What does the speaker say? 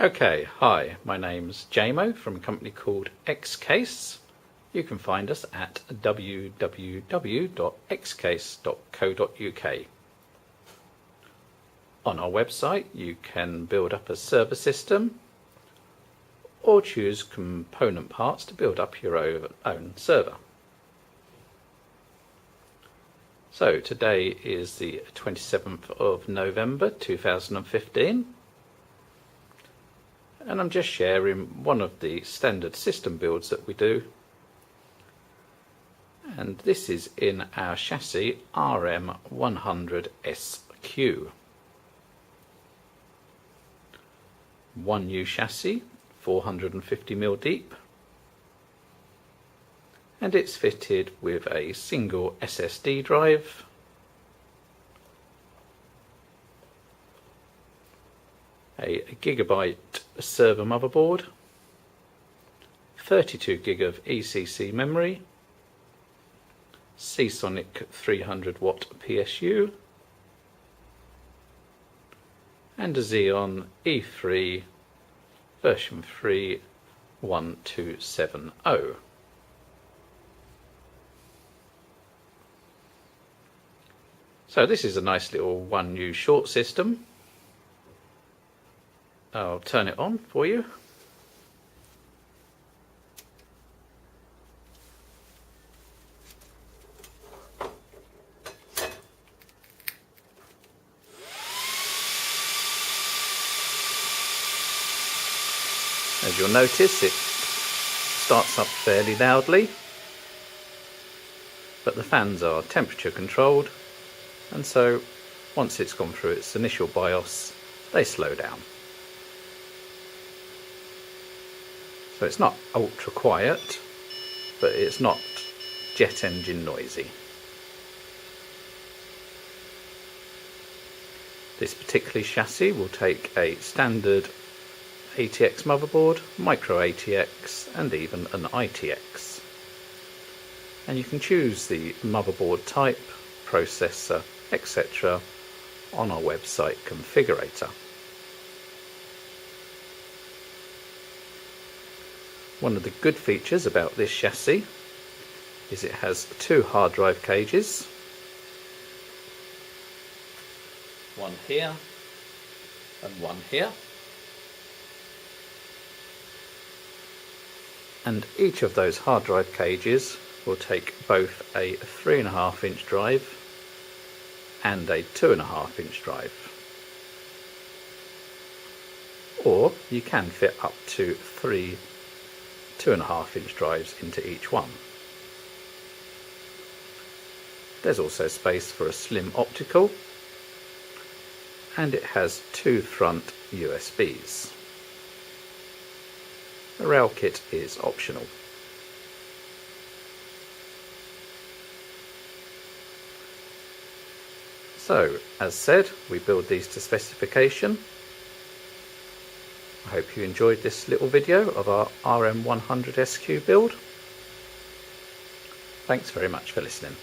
Okay, hi, my name's Jamo from a company called Xcase. You can find us at www.xcase.co.uk. On our website you can build up a server system or choose component parts to build up your own server. So today is the 27th of November 2015. And I'm just sharing one of the standard system builds that we do, and this is in our chassis RM100SQ. 1U chassis, 450mm deep, and it's fitted with a single SSD drive, a Gigabye server motherboard, 32GB of ECC memory, Seasonic 300W PSU, and a Xeon E3 version 3 1270. So this is a nice little 1U short system. I'll turn it on for you. As you'll notice, it starts up fairly loudly, but the fans are temperature controlled, and so once it's gone through its initial BIOS, they slow down. So it's not ultra quiet, but it's not jet engine noisy. This particular chassis will take a standard ATX motherboard, micro ATX, and even an ITX. And you can choose the motherboard type, processor, etc. on our website configurator. One of the good features about this chassis is it has two hard drive cages, one here and one here, and each of those hard drive cages will take both a 3.5-inch drive and a 2.5-inch drive, or you can fit up to 3 2.5-inch drives into each one. There's also space for a slim optical, and it has two front USBs. The rail kit is optional. So, as said, we build these to specification. I hope you enjoyed this little video of our RM100SQ build. Thanks very much for listening.